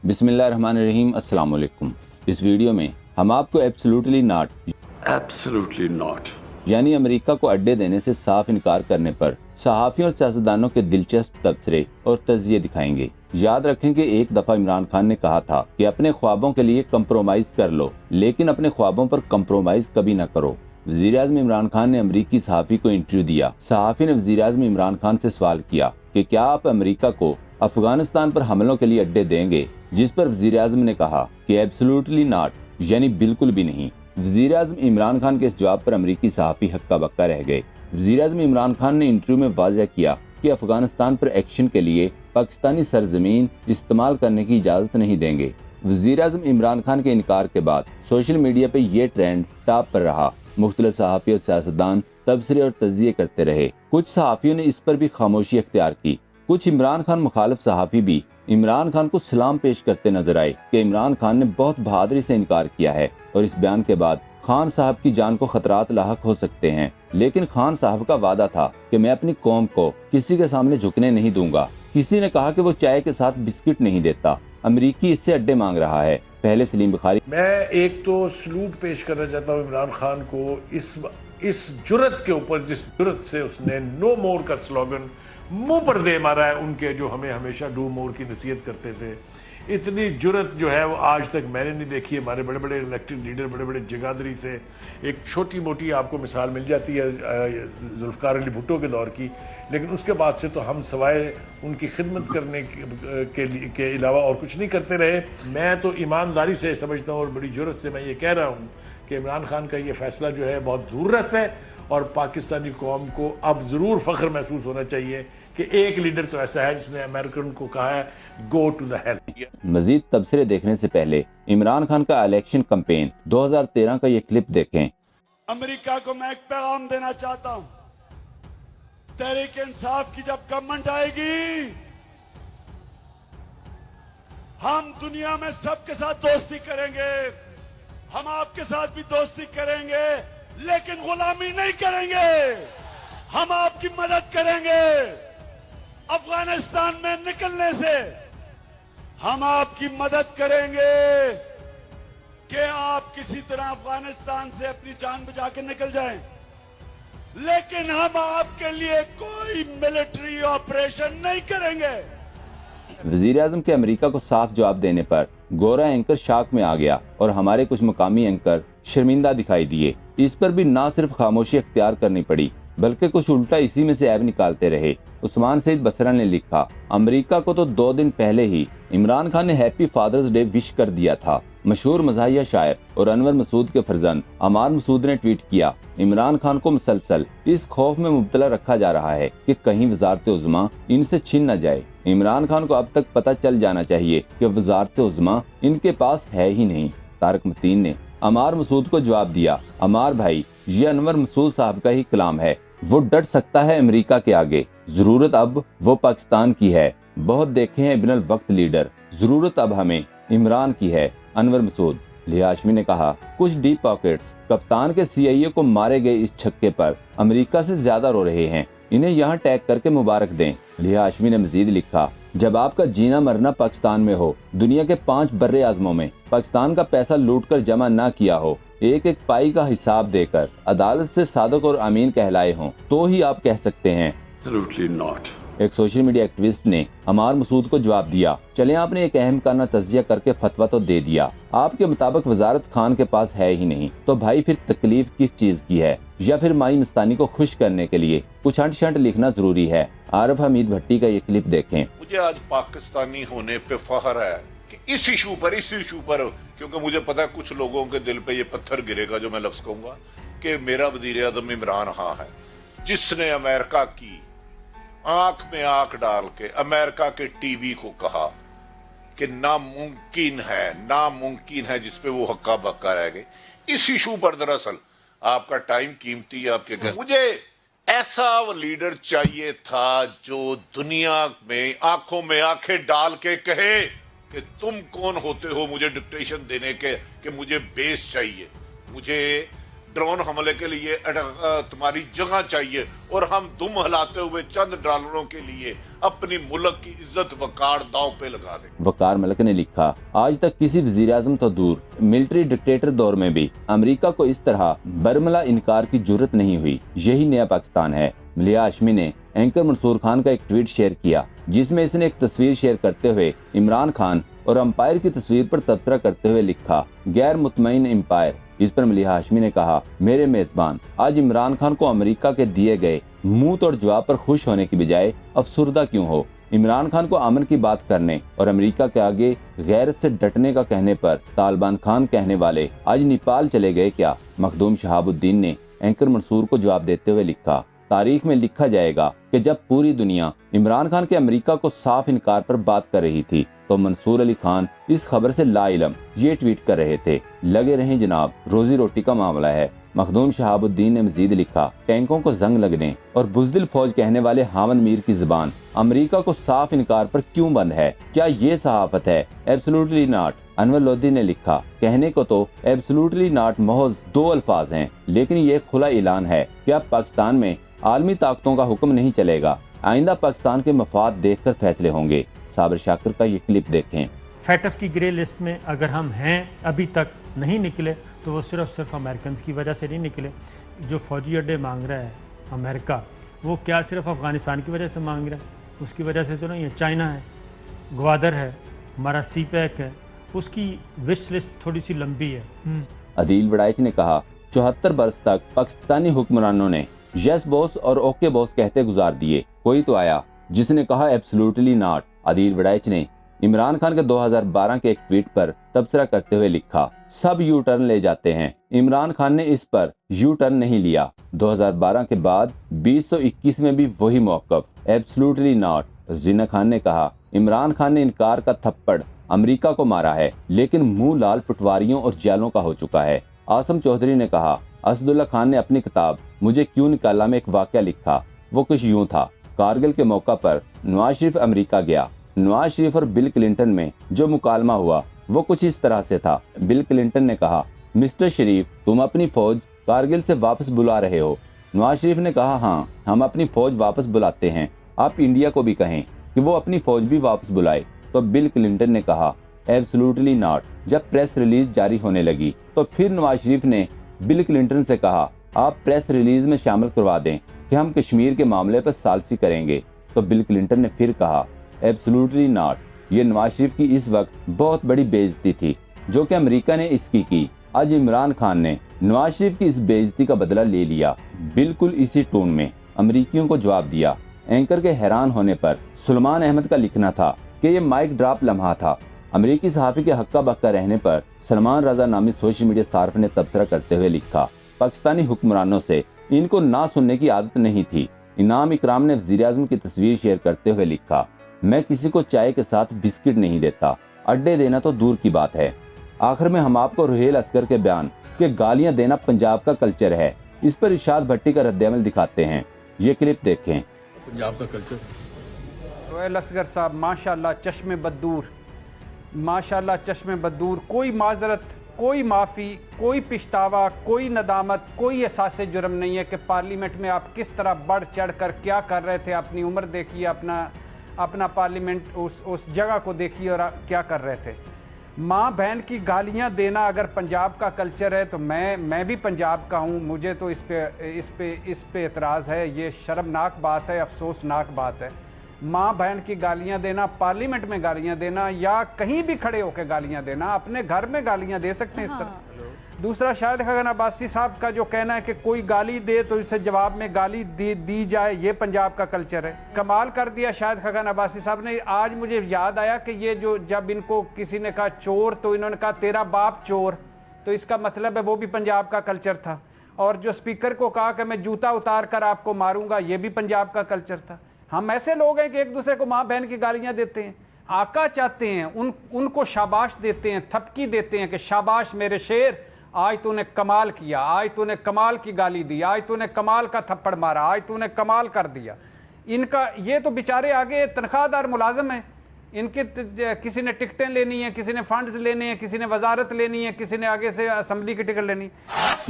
बिस्मिल्लाहिर्रहमानिर्रहीम, अस्सलाम वालेकुम। इस वीडियो में हम आपको एब्सोल्युटली नॉट यानी अमेरिका को अड्डे देने से साफ इनकार करने पर सहाफ़ियों और सियासतदानों के दिलचस्प तबसरे और तज़किये दिखाएंगे। याद रखें कि एक दफ़ा इमरान खान ने कहा था कि अपने ख्वाबों के लिए कंप्रोमाइज़ कर लो, लेकिन अपने ख्वाबों पर कंप्रोमाइज़ कभी न करो। वज़ीर-ए-आज़म इमरान खान ने अमरीकी सहाफ़ी को इंटरव्यू दिया। सहाफ़ी ने वज़ीर-ए-आज़म इमरान खान से सवाल किया कि क्या आप अमेरिका को अफगानिस्तान पर हमलों के लिए अड्डे देंगे, जिस पर वज़ीर-ए-आज़म ने कहा कि एब्सोल्युटली नॉट यानी बिल्कुल भी नहीं। वज़ीर-ए-आज़म इमरान खान के इस जवाब पर अमरीकी सहाफ़ी हक्का बक्का रह गए। वज़ीर-ए-आज़म इमरान खान ने इंटरव्यू में वाज़ेह किया कि अफगानिस्तान पर एक्शन के लिए पाकिस्तानी सरजमीन इस्तेमाल करने की इजाज़त नहीं देंगे। वज़ीर-ए-आज़म इमरान खान के इनकार के बाद सोशल मीडिया पर यह ट्रेंड टॉप पर रहा। मुख्तलिफ सहाफ़ी और सियासतदान तबसरे और तज़किये करते रहे। कुछ सहाफ़ियों ने इस पर भी खामोशी अख्तियार की। कुछ इमरान खान मुखालिफ सहाफ़ी भी इमरान खान को सलाम पेश करते नजर आए कि इमरान खान ने बहुत बहादुरी से इनकार किया है और इस बयान के बाद खान साहब की जान को खतरात लाहक हो सकते हैं। लेकिन खान साहब का वादा था कि मैं अपनी कौम को किसी के सामने झुकने नहीं दूंगा। किसी ने कहा कि वो चाय के साथ बिस्किट नहीं देता। अमरीकी इससे अड्डे मांग रहा है। पहले सलीम बुखारी। मैं एक तो सलूट पेश करना चाहता हूँ इमरान खान को इस जुर्रत के ऊपर, जिस जुर्रत से उसने नो मोर का स्लोगन मुंह पर दे मारा है उनके जो हमें हमेशा डू मोर की नसीहत करते थे। इतनी जुर्रत जो है वो आज तक मैंने नहीं देखी। हमारे बड़े बड़े इलेक्टेड लीडर, बड़े बड़े जगादरी से एक छोटी मोटी आपको मिसाल मिल जाती है जुल्फ़िकार अली भुट्टो के दौर की, लेकिन उसके बाद से तो हम सवाए उनकी खिदमत करने के अलावा और कुछ नहीं करते रहे। मैं तो ईमानदारी से समझता हूँ और बड़ी जुर्रत से मैं ये कह रहा हूँ कि इमरान खान का ये फैसला जो है बहुत दूररस है और पाकिस्तानी कौम को अब ज़रूर फ़ख्र महसूस होना चाहिए कि एक लीडर तो ऐसा है जिसने अमेरिकन को कहा है गो टू द हेल। मजीद तबसरे देखने से पहले इमरान खान का इलेक्शन कैंपेन 2013 का ये क्लिप देखें। अमेरिका को मैं एक पैगाम देना चाहता हूं, तहरीक इंसाफ की जब गवर्नमेंट आएगी हम दुनिया में सबके साथ दोस्ती करेंगे, हम आपके साथ भी दोस्ती करेंगे, लेकिन गुलामी नहीं करेंगे। हम आपकी मदद करेंगे अफगानिस्तान में निकलने से, हम आपकी मदद करेंगे कि आप किसी तरह अफगानिस्तान से अपनी जान बचा के निकल जाएं, लेकिन हम आपके लिए कोई मिलिट्री ऑपरेशन नहीं करेंगे। वज़ीर-ए-आज़म के अमेरिका को साफ जवाब देने पर गोरा एंकर शाक में आ गया और हमारे कुछ मुकामी एंकर शर्मिंदा दिखाई दिए। इस पर भी ना सिर्फ खामोशी अख्तियार करनी पड़ी बल्कि कुछ उल्टा इसी में से ऐब निकालते रहे। उस्मान सईद बसरा ने लिखा, अमेरिका को तो 2 दिन पहले ही इमरान खान ने हैप्पी फादर्स डे विश कर दिया था। मशहूर मज़ाहिया शायर और अनवर मसूद के फर्जंद अमार मसूद ने ट्वीट किया, इमरान खान को मुसलसल इस खौफ में मुब्तला रखा जा रहा है कि कहीं वज़ारत उज़्मा इनसे छीन न जाए। इमरान खान को अब तक पता चल जाना चाहिए कि वज़ारत उज़्मा इनके पास है ही नहीं। तारक मतीन ने अमार मसूद को जवाब दिया, अमार भाई ये अनवर मसूद साहब का ही कलाम है, वो डट सकता है अमेरिका के आगे, जरूरत अब वो पाकिस्तान की है। बहुत देखे हैं इब्नुल वक्त लीडर, जरूरत अब हमें इमरान की है। अनवर मसूद। लिया हाशमी ने कहा, कुछ डीप पॉकेट्स कप्तान के CIA को मारे गए इस छक्के पर अमेरिका से ज्यादा रो रहे हैं, इन्हें यहाँ टैग करके मुबारक दें। लिया हाशमी ने मजीद लिखा, जब आपका जीना मरना पाकिस्तान में हो, दुनिया के 5 बर्रे आज़मों में पाकिस्तान का पैसा लूट कर जमा ना किया हो, एक एक पाई का हिसाब देकर अदालत से सादक और अमीन कहलाए हों, तो ही आप कह सकते हैं Absolutely not. एक सोशल मीडिया एक्टिविस्ट ने अमार मसूद को जवाब दिया, चले आपने एक अहम काना तज्जिया करके फतवा तो दे दिया, आपके मुताबिक वजारत खान के पास है ही नहीं, तो भाई फिर तकलीफ किस चीज की है? या फिर माई मस्तानी को खुश करने के लिए कुछ अंट शंट लिखना जरूरी है? आरिफ हमीद भट्टी का ये क्लिप देखें। मुझे आज पाकिस्तानी होने पे फख्र है कि इस इशू पर क्योंकि मुझे पता है कुछ लोगों के दिल पे ये पत्थर गिरेगा जो मैं लफ्ज कहूंगा कि मेरा वजीर आज़म इमरान खान है, जिसने अमेरिका की आंख में आंख डाल के अमेरिका के टीवी को कहा कि नामुमकिन है जिसपे वो हक्का बक्का रह गए। इस इशू पर दरअसल आपका टाइम कीमती है, आपके घर मुझे ऐसा लीडर चाहिए था जो दुनिया में आंखों में आंखें डाल के कहे कि तुम कौन होते हो मुझे डिक्टेशन देने के, कि मुझे बेस चाहिए, मुझे ड्रोन हमले के लिए तुम्हारी जगह चाहिए और हम दुम हिलाते हुए चंद डॉलरों के लिए अपनी मुल्क की इज्जत वकार दांव पे लगा दें। वकार मलिक ने लिखा, आज तक किसी वजीर आज़म तो दूर मिलिट्री डिक्टेटर दौर में भी अमेरिका को इस तरह बरमला इनकार की जुर्रत नहीं हुई। यही नया पाकिस्तान है। मलिहा हाशमी ने एंकर मंसूर खान का एक ट्वीट शेयर किया जिसमें इसने एक तस्वीर शेयर करते हुए इमरान खान और अंपायर की तस्वीर पर तबसरा करते हुए लिखा, गैर मुतमईन एम्पायर। इस पर मलिहा हाशमी ने कहा, मेरे मेजबान, आज इमरान खान को अमेरिका के दिए गए मुंह तोड़ जवाब पर खुश होने की बजाय अफसुर्दा क्यों हो? इमरान खान को अमन की बात करने और अमेरिका के आगे गैरत से डटने का कहने पर तालिबान खान कहने वाले आज नेपाल चले गए क्या? मखदूम शहाबुद्दीन ने एंकर मंसूर को जवाब देते हुए लिखा, तारीख में लिखा जाएगा कि जब पूरी दुनिया इमरान खान के अमेरिका को साफ इनकार पर बात कर रही थी तो मंसूर अली खान इस खबर से लाइलम ये ट्वीट कर रहे थे। लगे रहें जनाब, रोजी रोटी का मामला है। मखदूम शहाबुद्दीन ने मजीद लिखा, टैंकों को जंग लगने और बुजदिल फौज कहने वाले हामद मीर की जुबान अमेरिका को साफ इनकार पर क्यों बंद है? क्या ये सहाफत है? Absolutely not. अनवर लोधी ने लिखा, कहने को तो एब्सोल्युटली नॉट महज 2 अल्फाज हैं, लेकिन ये खुला ऐलान है कि अब पाकिस्तान में आलमी ताकतों का हुक्म नहीं चलेगा। आइंदा पाकिस्तान के मफाद देखकर फैसले होंगे। साबिर शाकिर का ये क्लिप देखें। फैटफ की ग्रे लिस्ट में अगर हम हैं, अभी तक नहीं निकले, तो वो सिर्फ अमेरिकन की वजह से नहीं निकले। जो फौजी अड्डे मांग रहा है अमेरिका, वो क्या सिर्फ अफ़गानिस्तान की वजह से मांग रहा है? उसकी वजह से तो नहीं है। चाइना है, ग्वादर है, हमारा सी पैक है, उसकी विश लिस्ट थोड़ी सी लंबी है। अदील वड़ाइच ने कहा, 74 बरस तक पाकिस्तानी हुक्मरानों ने यस बॉस और ओके बॉस कहते गुजार दिए, कोई तो आया जिसने कहा एब्सोल्युटली नॉट। अदील वड़ाइच ने इमरान खान के 2012 के एक ट्वीट पर तबसरा करते हुए लिखा, सब यू टर्न ले जाते हैं, इमरान खान ने इस पर यू टर्न नहीं लिया। 2012 के बाद 2021 में भी वही मौकफ, एब्सोल्युटली नॉट। जिन्ना खान ने कहा, इमरान खान ने इनकार का थप्पड़ अमेरिका को मारा है, लेकिन मुंह लाल पटवारियों और जेलों का हो चुका है। आसम चौधरी ने कहा, असदुल्ला खान ने अपनी किताब मुझे क्यों निकाला में एक वाकया लिखा, वो कुछ यूं था, कारगिल के मौका पर नवाज शरीफ अमेरिका गया। नवाज शरीफ और बिल क्लिंटन में जो मुकालमा हुआ वो कुछ इस तरह से था। बिल क्लिंटन ने कहा, मिस्टर शरीफ, तुम अपनी फौज कारगिल से वापस बुला रहे हो। नवाज शरीफ ने कहा, हाँ, हम अपनी फौज वापस बुलाते हैं, आप इंडिया को भी कहें कि वो अपनी फौज भी वापस बुलाए। तो बिल क्लिंटन ने कहा, एब्सोल्युटली नॉट। जब प्रेस रिलीज जारी होने लगी तो फिर नवाज शरीफ ने बिल क्लिंटन से कहा, आप प्रेस रिलीज में शामिल करवा दें कि हम कश्मीर के मामले पर सालसी करेंगे। तो बिल क्लिंटन ने फिर कहा, एब्सोल्युटली नॉट। ये नवाज शरीफ की इस वक्त बहुत बड़ी बेइज्जती थी जो कि अमेरिका ने इसकी की। आज इमरान खान ने नवाज शरीफ की इस बेइज्जती का बदला ले लिया। बिल्कुल इसी टोन में अमेरिकियों को जवाब दिया। एंकर के हैरान होने पर सुलेमान अहमद का लिखना था कि ये माइक ड्रॉप लम्हा था। अमेरिकी सहाफ़ी के हक्का बक्का रहने पर सलमान रजा नामी सोशल मीडिया सार्फ ने तबसरा करते हुए लिखा, पाकिस्तानी हुक्मरानों से इनको ना सुनने की आदत नहीं थी। इनाम इकराम ने वज़ीर आज़म की तस्वीर शेयर करते हुए लिखा, मैं किसी को चाय के साथ बिस्किट नहीं देता, अड्डे देना तो दूर की बात है। आखिर में हम आपको रुहेल असगर के बयान कि गालियां देना पंजाब का कल्चर है, इस पर इरशाद भट्टी का रद्द-ए-अमल दिखाते हैं। ये क्लिप देखें। पंजाब का कल्चर, रुहेल असगर साहब माशाल्लाह चश्मे बदूर, माशाल्लाह चश्मे बदूर, कोई माजरत, कोई माफ़ी, कोई पिछतावा, कोई नदामत, कोई एहसास जुर्म नहीं है कि पार्लियामेंट में आप किस तरह बढ़ चढ़ कर क्या कर रहे थे। अपनी उम्र देखिए, अपना पार्लियामेंट उस जगह को देखिए और क्या कर रहे थे। माँ बहन की गालियाँ देना अगर पंजाब का कल्चर है तो मैं भी पंजाब का हूँ, मुझे तो इस पे एतराज़ है। ये शर्मनाक बात है, अफसोसनाक बात है। माँ बहन की गालियाँ देना, पार्लियामेंट में गालियाँ देना या कहीं भी खड़े होकर गालियाँ देना, अपने घर में गालियाँ दे सकते हैं इस तरह। दूसरा, शाहिद खगन अब्बासी साहब का जो कहना है कि कोई गाली दे तो इसे जवाब में गाली दी जाए, ये पंजाब का कल्चर है। कमाल कर दिया शाहिद खगन अब्बासी साहब ने। आज मुझे याद आया कि ये जो जब इनको किसी ने कहा चोर तो इन्होंने कहा तेरा बाप चोर, तो इसका मतलब है वो भी पंजाब का कल्चर था। और जो स्पीकर को कहा कि मैं जूता उतार कर आपको मारूंगा, ये भी पंजाब का कल्चर था। हम ऐसे लोग हैं कि एक दूसरे को माँ बहन की गालियाँ देते हैं, आका चाहते हैं, उनको शाबाश देते हैं, थपकी देते हैं कि शाबाश मेरे शेर, आज तूने कमाल किया, आज तूने कमाल की गाली दी, आज तूने कमाल का थप्पड़ मारा, आज तूने कमाल कर दिया। इनका ये तो बेचारे आगे तनख्वाहदार मुलाजिम हैं, किसी ने टिकटें लेनी है, किसी ने फंड्स लेने हैं, किसी ने वजारत लेनी है, किसी ने आगे से असेंबली की टिकट लेनी।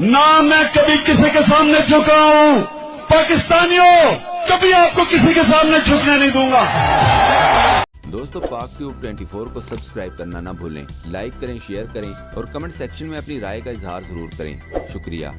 ना मैं कभी किसी के सामने झुका हूं, पाकिस्तानियों कभी आपको किसी के सामने झुकने नहीं दूंगा। दोस्तों, पाक ट्यूब 24 को सब्सक्राइब करना ना भूलें, लाइक करें, शेयर करें और कमेंट सेक्शन में अपनी राय का इजहार जरूर करें। शुक्रिया।